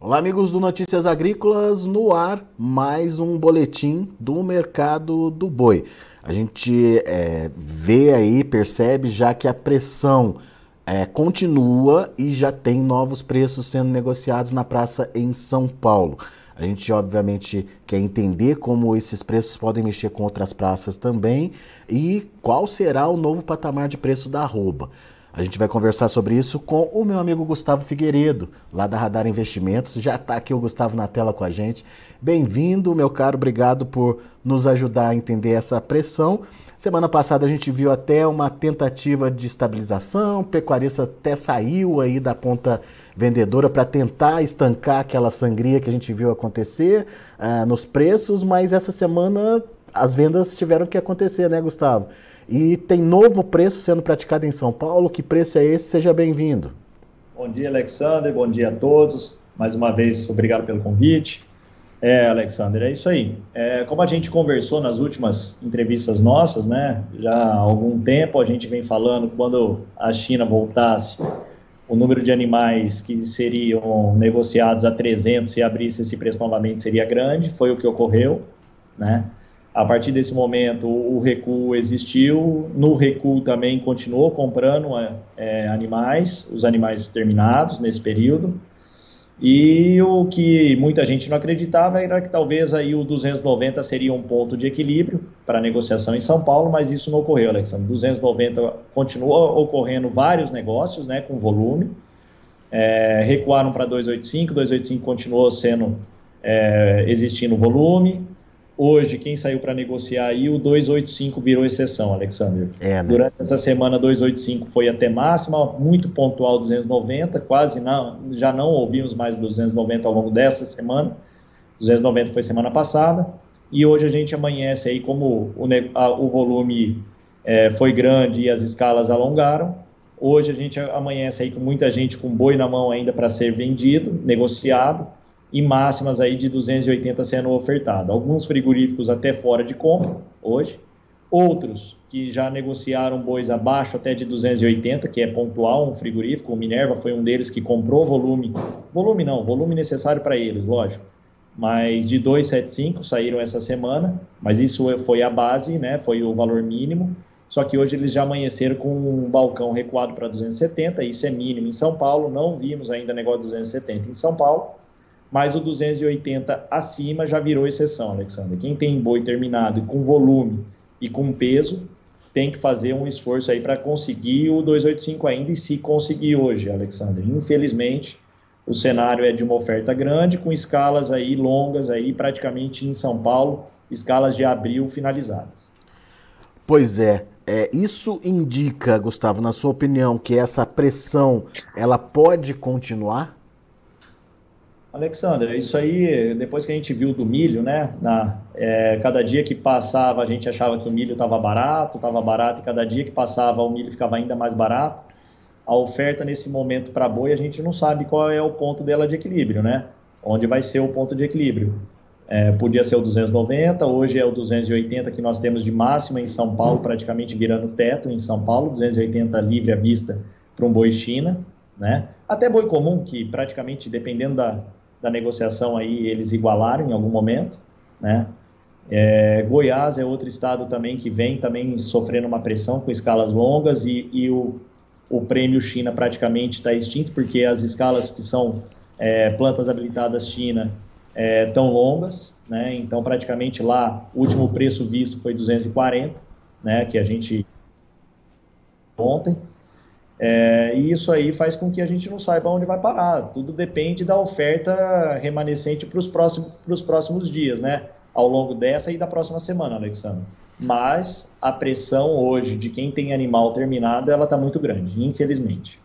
Olá, amigos do Notícias Agrícolas, no ar, mais um boletim do mercado do boi. A gente vê aí, percebe já que a pressão continua e já tem novos preços sendo negociados na praça em São Paulo. A gente, obviamente, quer entender como esses preços podem mexer com outras praças também e qual será o novo patamar de preço da arroba. A gente vai conversar sobre isso com o meu amigo Gustavo Figueiredo, lá da Radar Investimentos. Já está aqui o Gustavo na tela com a gente. Bem-vindo, meu caro. Obrigado por nos ajudar a entender essa pressão. Semana passada a gente viu até uma tentativa de estabilização. O pecuarista até saiu aí da ponta vendedora para tentar estancar aquela sangria que a gente viu acontecer nos preços. Mas essa semana as vendas tiveram que acontecer, né, Gustavo? E tem novo preço sendo praticado em São Paulo. Que preço é esse? Seja bem-vindo. Bom dia, Alexander. Bom dia a todos. Mais uma vez, obrigado pelo convite. Alexander, é isso aí. Como a gente conversou nas últimas entrevistas nossas, né, já há algum tempo a gente vem falando quando a China voltasse, o número de animais que seriam negociados a 300 e abrisse esse preço novamente seria grande. Foi o que ocorreu, né? A partir desse momento, o recuo existiu. No recuo também continuou comprando animais, os animais terminados nesse período. E o que muita gente não acreditava era que talvez aí o 290 seria um ponto de equilíbrio para negociação em São Paulo, mas isso não ocorreu, Alexandre. 290 continua ocorrendo vários negócios, né, com volume. Recuaram para 285, 285 continuou existindo volume. Hoje, quem saiu para negociar aí, o 285 virou exceção, Alexander. Né? Durante essa semana, 285 foi até máxima, muito pontual 290, já não ouvimos mais 290 ao longo dessa semana. 290 foi semana passada. E hoje a gente amanhece aí, como o volume foi grande e as escalas alongaram. Hoje a gente amanhece aí com muita gente com boi na mão ainda para ser vendido, negociado, e máximas aí de 280 sendo ofertado. Alguns frigoríficos até fora de compra hoje, outros que já negociaram bois abaixo até de 280, que é pontual, um frigorífico, o Minerva foi um deles que comprou volume necessário para eles, lógico, mas de 275 saíram essa semana, mas isso foi a base, né, foi o valor mínimo, só que hoje eles já amanheceram com um balcão recuado para 270, isso é mínimo em São Paulo, não vimos ainda negócio de 270 em São Paulo, mas o 280 acima já virou exceção, Alexandre. Quem tem boi terminado e com volume e com peso, tem que fazer um esforço aí para conseguir o 285 ainda, e se conseguir hoje, Alexandre. Infelizmente, o cenário é de uma oferta grande, com escalas aí longas, aí praticamente em São Paulo, escalas de abril finalizadas. Pois é. Isso indica, Gustavo, na sua opinião, que essa pressão ela pode continuar? Alexandre, isso aí, depois que a gente viu do milho, né, cada dia que passava a gente achava que o milho estava barato, e cada dia que passava o milho ficava ainda mais barato. A oferta nesse momento para boi, a gente não sabe qual é o ponto dela de equilíbrio, né, onde vai ser o ponto de equilíbrio. Podia ser o 290, hoje é o 280 que nós temos de máxima em São Paulo, praticamente virando teto em São Paulo, 280 livre à vista para um boi China, né, até boi comum, que praticamente dependendo da negociação aí, eles igualaram em algum momento, né? Goiás é outro estado também que vem também sofrendo uma pressão com escalas longas e o prêmio China praticamente está extinto, porque as escalas que são plantas habilitadas China tão longas, né? Então praticamente lá, o último preço visto foi 240, né? Que a gente ontem. E isso aí faz com que a gente não saiba onde vai parar. Tudo depende da oferta remanescente para os próximos dias, né? Ao longo dessa e da próxima semana, Alexandre. Mas a pressão hoje de quem tem animal terminado, ela está muito grande, infelizmente.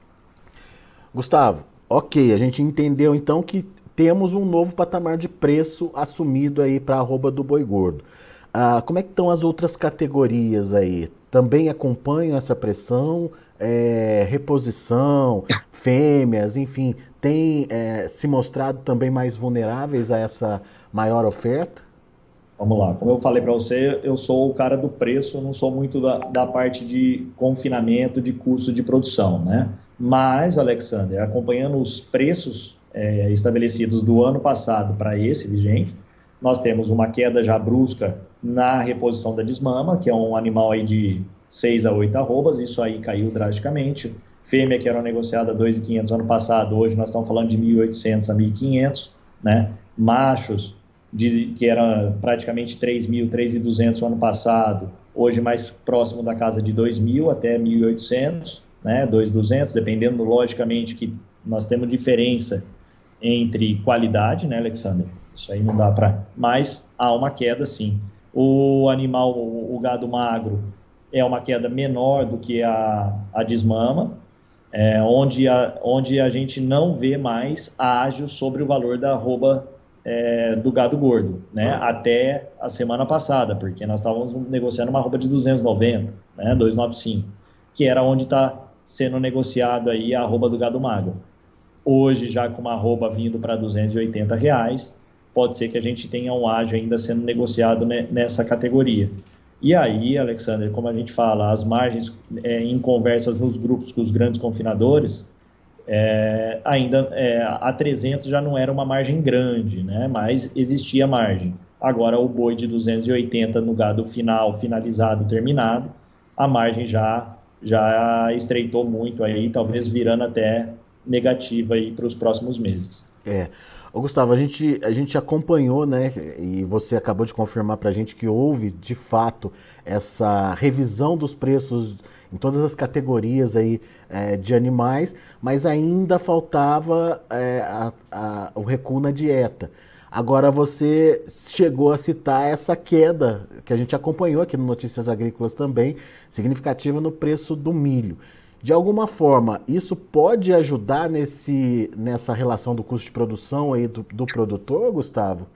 Gustavo, ok, a gente entendeu então que temos um novo patamar de preço assumido aí para a arroba do boi gordo. Como é que estão as outras categorias aí? Também acompanham essa pressão? Reposição, fêmeas, enfim, tem se mostrado também mais vulneráveis a essa maior oferta? Vamos lá, como eu falei para você, eu sou o cara do preço, não sou muito da parte de confinamento, de custo de produção, né? Mas, Alexander, acompanhando os preços estabelecidos do ano passado para esse vigente. Nós temos uma queda já brusca na reposição da desmama, que é um animal aí de 6 a 8 arrobas, isso aí caiu drasticamente. Fêmea que era negociada a 2.500 ano passado, hoje nós estamos falando de 1.800 a 1.500, né? Machos, que era praticamente 3.000, 3.200 no ano passado, hoje mais próximo da casa de 2.000 até 1.800, né? 2.200, dependendo, logicamente, que nós temos diferença entre qualidade, né, Alexander? Isso aí não dá para... Mas há uma queda, sim. O animal, o gado magro, é uma queda menor do que a desmama, onde a gente não vê mais ágio sobre o valor da arroba do gado gordo, né? Até a semana passada, porque nós estávamos negociando uma arroba de 290, né? 295, que era onde está sendo negociado aí a arroba do gado magro. Hoje, já com uma arroba vindo para R$280, pode ser que a gente tenha um ágio ainda sendo negociado nessa categoria. E aí, Alexander, como a gente fala, as margens em conversas nos grupos com os grandes confinadores, ainda a 300 já não era uma margem grande, né? Mas existia margem. Agora, o boi de 280 no gado finalizado, terminado, a margem já estreitou muito, aí, talvez virando até negativa para os próximos meses. Ô Gustavo, a gente acompanhou, né, e você acabou de confirmar para a gente que houve, de fato, essa revisão dos preços em todas as categorias aí, de animais, mas ainda faltava o recuo na dieta. Agora você chegou a citar essa queda, que a gente acompanhou aqui no Notícias Agrícolas também, significativa no preço do milho. De alguma forma, isso pode ajudar nessa relação do custo de produção aí do produtor, Gustavo?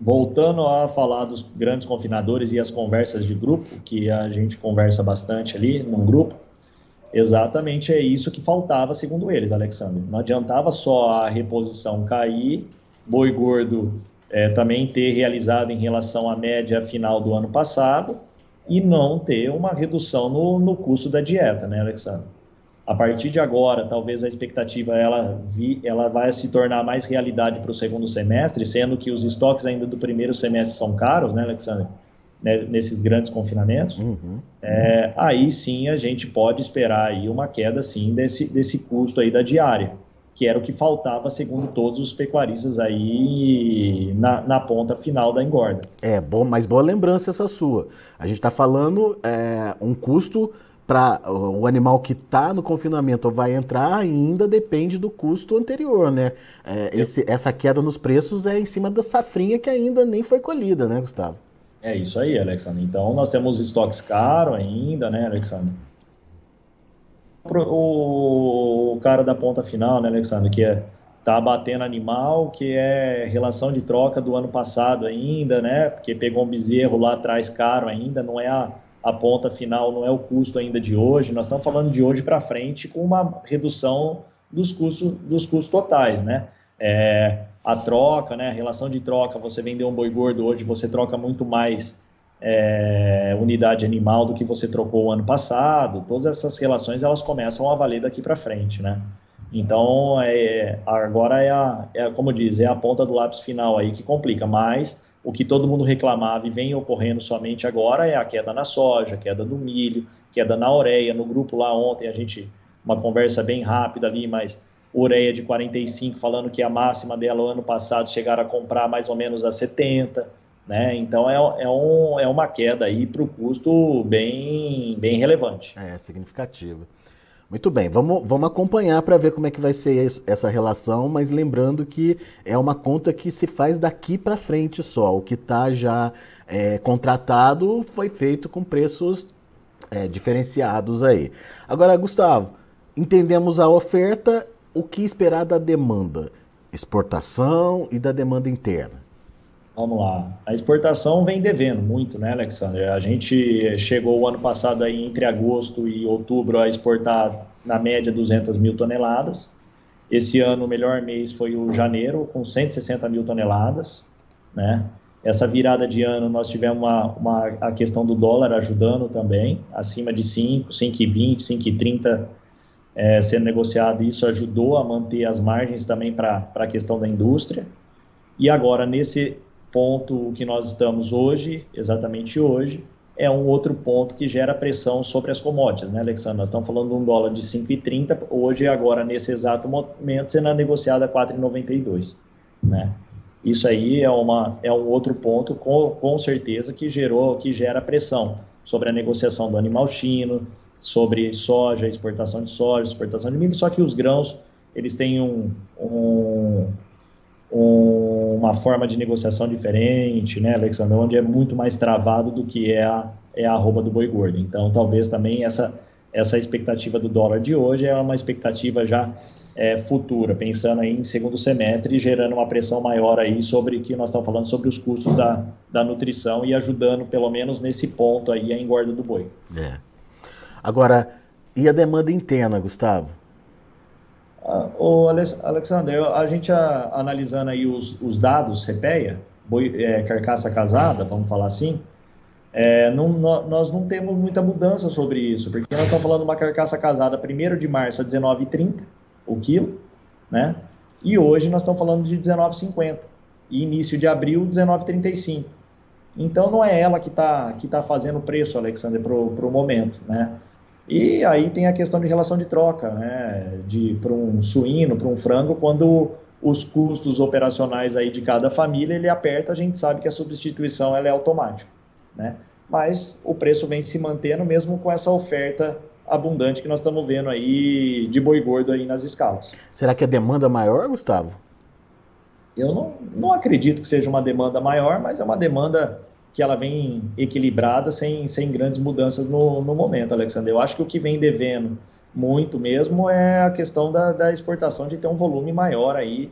Voltando a falar dos grandes confinadores e as conversas de grupo, que a gente conversa bastante ali num grupo, exatamente é isso que faltava, segundo eles, Alexandre. Não adiantava só a reposição cair, boi gordo também ter realizado em relação à média final do ano passado, e não ter uma redução no custo da dieta, né, Alexandre? A partir de agora, talvez a expectativa ela vai se tornar mais realidade para o segundo semestre, sendo que os estoques ainda do primeiro semestre são caros, né, Alexandre? Nesses grandes confinamentos. Uhum. Aí sim a gente pode esperar aí uma queda sim desse custo aí da diária, que era o que faltava, segundo todos os pecuaristas aí na ponta final da engorda. Mas boa lembrança essa sua. A gente está falando um custo para o animal que está no confinamento ou vai entrar ainda depende do custo anterior, né? Essa queda nos preços é em cima da safrinha que ainda nem foi colhida, né, Gustavo? É isso aí, Alexandre. Então nós temos estoques caros ainda, né, Alexandre? O cara da ponta final, né, Alexandre, que tá batendo animal, que é relação de troca do ano passado ainda, né, porque pegou um bezerro lá atrás caro ainda, não é a ponta final, não é o custo ainda de hoje, nós estamos falando de hoje para frente com uma redução dos custos totais, né, a troca, né, a relação de troca, você vender um boi gordo hoje, você troca muito mais unidade animal do que você trocou o ano passado, todas essas relações elas começam a valer daqui para frente, né? Então, agora como diz, é a ponta do lápis final aí que complica, mas o que todo mundo reclamava e vem ocorrendo somente agora é a queda na soja, queda do milho, queda na ureia. No grupo lá ontem, uma conversa bem rápida ali, mas ureia de 45, falando que a máxima dela o ano passado chegaram a comprar mais ou menos a 70, né? Então é uma queda aí para o custo bem relevante. Significativa. Muito bem, vamos acompanhar para ver como é que vai ser essa relação, mas lembrando que é uma conta que se faz daqui para frente só. O que está já contratado foi feito com preços diferenciados aí. Agora, Gustavo, entendemos a oferta, o que esperar da demanda? Exportação e da demanda interna. Vamos lá. A exportação vem devendo muito, né, Alexandre? A gente chegou o ano passado aí, entre agosto e outubro, a exportar na média 200 mil toneladas. Esse ano o melhor mês foi o janeiro, com 160 mil toneladas, né? Essa virada de ano nós tivemos a questão do dólar ajudando também, acima de 5, 5,20, 5,30 sendo negociado, e isso ajudou a manter as margens também para a questão da indústria. E agora, nesse ponto que nós estamos hoje, exatamente hoje, é um outro ponto que gera pressão sobre as commodities, né, Alexandre? Nós estamos falando de um dólar de 5,30, hoje, agora, nesse exato momento, sendo negociado a 4,92, né? Isso aí é um outro ponto, com certeza, que gera pressão sobre a negociação do animal chino, sobre soja, exportação de soja, exportação de milho, só que os grãos, eles têm uma forma de negociação diferente, né, Alexandre, onde é muito mais travado do que é a arroba do boi gordo. Então, talvez também essa expectativa do dólar de hoje é uma expectativa já futura, pensando aí em segundo semestre e gerando uma pressão maior aí sobre o que nós estamos falando, sobre os custos da nutrição e ajudando, pelo menos nesse ponto aí, a engorda do boi. Agora, e a demanda interna, Gustavo? Alexandre, a gente analisando aí os dados CPEA, carcaça casada, vamos falar assim, nós não temos muita mudança sobre isso, porque nós estamos falando de uma carcaça casada 1º de março a 19,30 o quilo, né? E hoje nós estamos falando de 19,50 e início de abril 19,35. Então não é ela que tá fazendo o preço, Alexandre, para o momento, né? E aí tem a questão de relação de troca, né? Para um suíno, para um frango, quando os custos operacionais aí de cada família ele aperta, a gente sabe que a substituição ela é automática, né? Mas o preço vem se mantendo mesmo com essa oferta abundante que nós estamos vendo aí de boi gordo aí nas escalas. Será que a demanda é maior, Gustavo? Eu não acredito que seja uma demanda maior, mas é uma demanda que ela vem equilibrada, sem grandes mudanças no momento, Alexandre. Eu acho que o que vem devendo muito mesmo é a questão da exportação, de ter um volume maior aí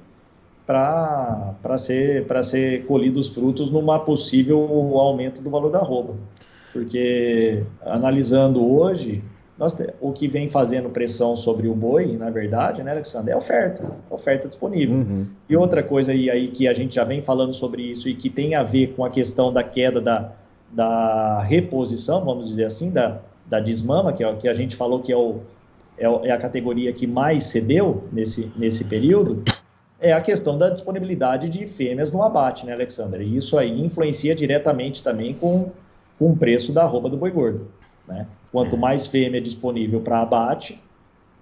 para ser colhido os frutos numa possível aumento do valor da arroba. Porque, analisando hoje, o que vem fazendo pressão sobre o boi, na verdade, né, Alexandre, é a oferta disponível. Uhum. E outra coisa aí que a gente já vem falando sobre isso e que tem a ver com a questão da queda da reposição, vamos dizer assim, da desmama, que é o que a gente falou que é a categoria que mais cedeu nesse período, é a questão da disponibilidade de fêmeas no abate, né, Alexandre? E isso aí influencia diretamente também com o preço da arroba do boi gordo, né? Quanto mais fêmea disponível para abate,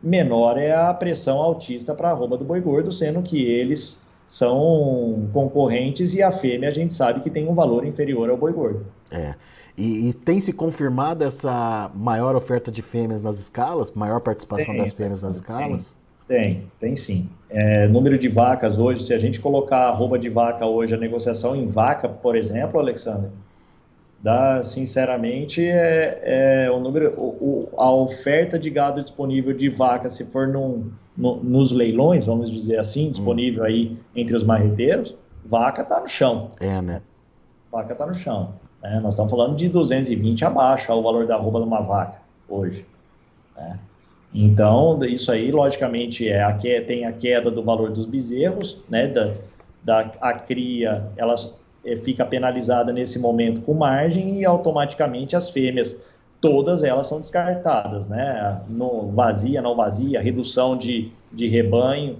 menor é a pressão altista para a arroba do boi gordo, sendo que eles são concorrentes e a fêmea a gente sabe que tem um valor inferior ao boi gordo. E tem se confirmado essa maior oferta de fêmeas nas escalas, maior participação das fêmeas nas escalas? Tem sim. Número de vacas hoje, se a gente colocar a arroba de vaca hoje, a negociação em vaca, por exemplo, Alexandre, sinceramente, o número, a oferta de gado disponível de vaca, se for nos leilões, vamos dizer assim, disponível aí entre os marreteiros, vaca está no chão. Né? Vaca está no chão. Nós estamos falando de 220 abaixo o valor da arroba de uma vaca hoje. Então, isso aí, logicamente, tem a queda do valor dos bezerros, né? A cria, elas fica penalizada nesse momento com margem e automaticamente as fêmeas, todas elas são descartadas, né? Vazia, não vazia, redução de rebanho,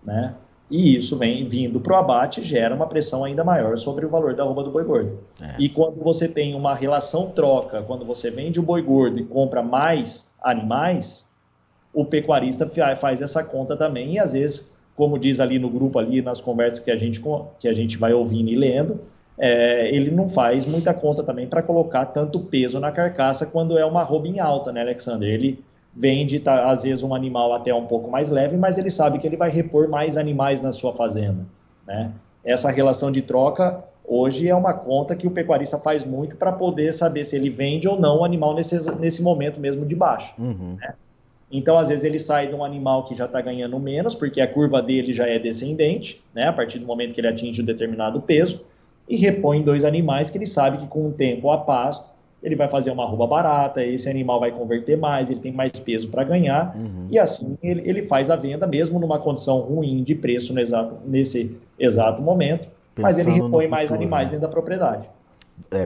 né? E isso vem vindo para o abate, gera uma pressão ainda maior sobre o valor da arroba do boi gordo. E quando você tem uma relação troca, quando você vende o boi gordo e compra mais animais, o pecuarista faz essa conta também e às vezes, como diz ali no grupo, ali nas conversas que a gente vai ouvindo e lendo, ele não faz muita conta também para colocar tanto peso na carcaça quando é uma arroba em alta, né, Alexandre? Ele vende, às vezes, um animal até um pouco mais leve, mas ele sabe que ele vai repor mais animais na sua fazenda, né? Essa relação de troca, hoje, é uma conta que o pecuarista faz muito para poder saber se ele vende ou não o animal nesse momento mesmo de baixa. Né? Então, às vezes, ele sai de um animal que já está ganhando menos, porque a curva dele já é descendente, né? A partir do momento que ele atinge um determinado peso, e repõe 2 animais que ele sabe que com o tempo a pasto, ele vai fazer uma arroba barata, esse animal vai converter mais, ele tem mais peso para ganhar, e assim ele faz a venda, mesmo numa condição ruim de preço nesse exato momento, mas ele repõe mais animais dentro da propriedade.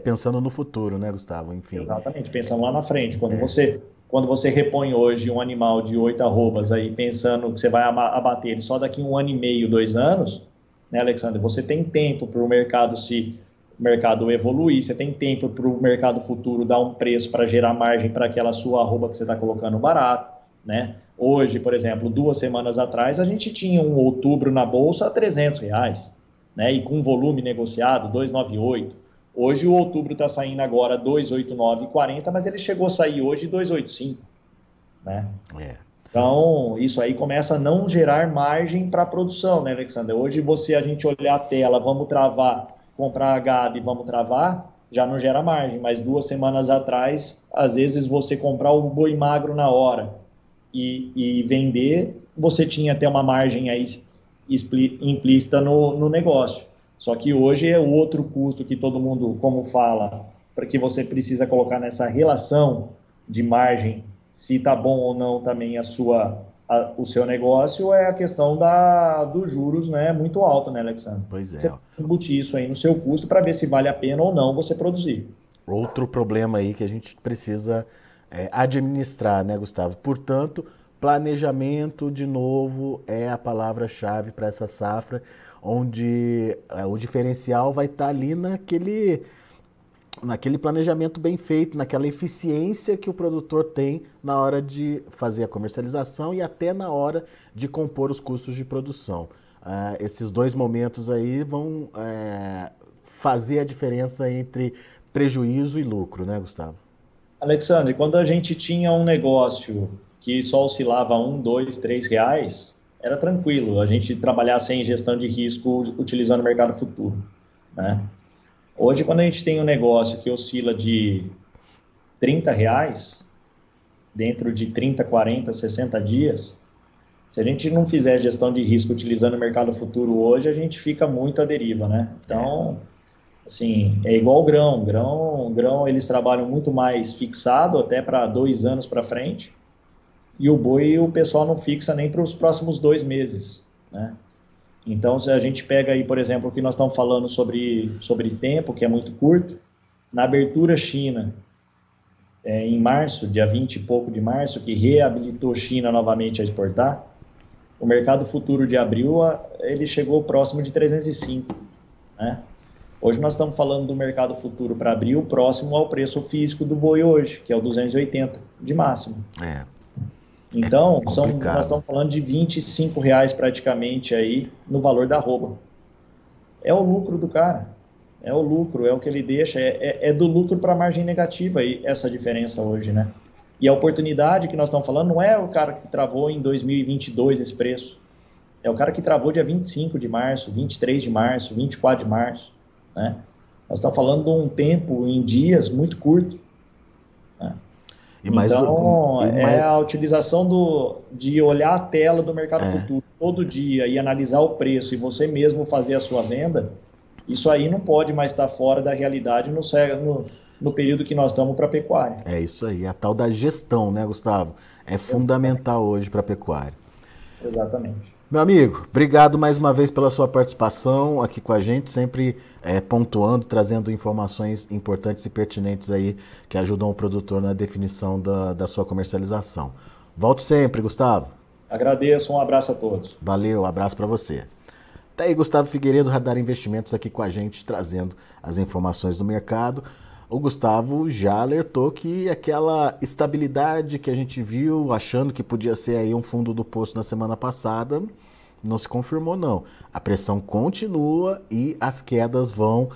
Pensando no futuro, né, Gustavo? Enfim. Exatamente, pensando lá na frente, quando você quando você repõe hoje um animal de 8 arrobas aí, pensando que você vai abater ele só daqui 1 ano e meio, 2 anos, né, Alexandre? Você tem tempo para o mercado evoluir, você tem tempo para o mercado futuro dar um preço para gerar margem para aquela sua arroba que você está colocando barato, né? Hoje, por exemplo, 2 semanas atrás, a gente tinha um outubro na bolsa a R$300, né? E com volume negociado, 298. Hoje o outubro está saindo agora 289,40, mas ele chegou a sair hoje 285, né? Então, isso aí começa a não gerar margem para a produção, né, Alexandre? Hoje, a gente olhar a tela, vamos travar, comprar gado e vamos travar, já não gera margem. Mas 2 semanas atrás, às vezes você comprar o boi magro na hora e vender, você tinha até uma margem aí implícita no negócio. Só que hoje é o outro custo que todo mundo, como fala, para que você precisa colocar nessa relação de margem, se está bom ou não também o seu negócio, é a questão dos juros, né, muito alto, né, Alexandre? Pois é. Você embutir isso aí no seu custo para ver se vale a pena ou não você produzir. Outro problema aí que a gente precisa administrar, né, Gustavo? Portanto, planejamento, de novo, é a palavra-chave para essa safra, onde o diferencial vai estar ali naquele planejamento bem feito, naquela eficiência que o produtor tem na hora de fazer a comercialização e até na hora de compor os custos de produção. Esses 2 momentos aí vão fazer a diferença entre prejuízo e lucro, né, Gustavo? Alexandre, quando a gente tinha um negócio que só oscilava R$1, R$2, R$3, era tranquilo a gente trabalhar sem gestão de risco utilizando o mercado futuro, né? Hoje, quando a gente tem um negócio que oscila de R$30, dentro de 30, 40, 60 dias, se a gente não fizer gestão de risco utilizando o mercado futuro hoje, a gente fica muito à deriva, né? Então, assim, é igual grão. Grão, eles trabalham muito mais fixado, até para 2 anos para frente, e o boi o pessoal não fixa nem para os próximos 2 meses, né? Então, se a gente pega aí, por exemplo, o que nós estamos falando sobre tempo, que é muito curto, na abertura China, em março, dia 20 e pouco de março, que reabilitou China novamente a exportar, o mercado futuro de abril, ele chegou próximo de 305, né? Hoje nós estamos falando do mercado futuro para abril, próximo ao preço físico do boi hoje, que é o 280 de máximo. Então, nós estamos falando de R$25 praticamente aí no valor da arroba. É o lucro do cara, é o lucro, é o que ele deixa, é do lucro para a margem negativa aí, essa diferença hoje, né? E a oportunidade que nós estamos falando não é o cara que travou em 2022 esse preço, é o cara que travou dia 25 de março, 23 de março, 24 de março, né? Nós estamos falando de um tempo em dias muito curto, né? Então, a utilização de olhar a tela do mercado futuro todo dia e analisar o preço e você mesmo fazer a sua venda, isso aí não pode mais estar fora da realidade no período que nós estamos para a pecuária. É isso aí, a tal da gestão, né, Gustavo? É fundamental hoje para a pecuária. Exatamente. Meu amigo, obrigado mais uma vez pela sua participação aqui com a gente, sempre pontuando, trazendo informações importantes e pertinentes aí que ajudam o produtor na definição da sua comercialização. Volte sempre, Gustavo. Agradeço, um abraço a todos. Valeu, um abraço para você. Tá aí Gustavo Figueiredo, Radar Investimentos, aqui com a gente, trazendo as informações do mercado. O Gustavo já alertou que aquela estabilidade que a gente viu, achando que podia ser aí um fundo do poço na semana passada, não se confirmou não. A pressão continua e as quedas vão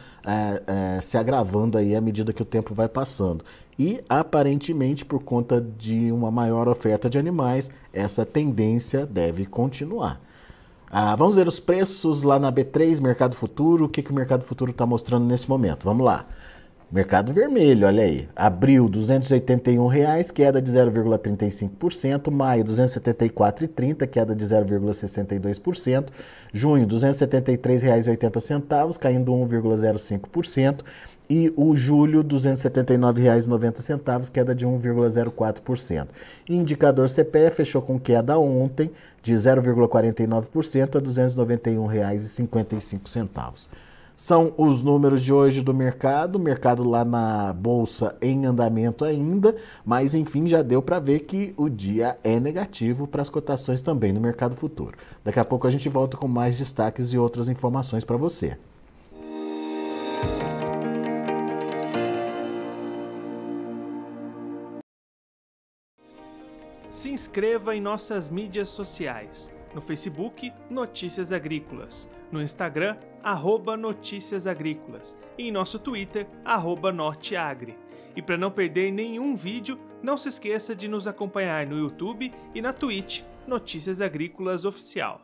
se agravando aí à medida que o tempo vai passando. E aparentemente, por conta de uma maior oferta de animais, essa tendência deve continuar. Vamos ver os preços lá na B3, Mercado Futuro. O que o Mercado Futuro está mostrando nesse momento? Vamos lá. Mercado Vermelho, olha aí. Abril, R$ 281,00, queda de 0,35%. Maio, R$ 274,30, queda de 0,62%. Junho, R$ 273,80, caindo 1,05%. E o julho, R$ 279,90, queda de 1,04%. Indicador CPE fechou com queda ontem de 0,49% a R$ 291,55. São os números de hoje do mercado, o mercado lá na bolsa em andamento ainda, mas enfim, já deu para ver que o dia é negativo para as cotações também no mercado futuro. Daqui a pouco a gente volta com mais destaques e outras informações para você. Se inscreva em nossas mídias sociais. No Facebook, Notícias Agrícolas. No Instagram, @Notícias Agrícolas. E em nosso Twitter, @Norteagri. E para não perder nenhum vídeo, não se esqueça de nos acompanhar no YouTube e na Twitch, Notícias Agrícolas Oficial.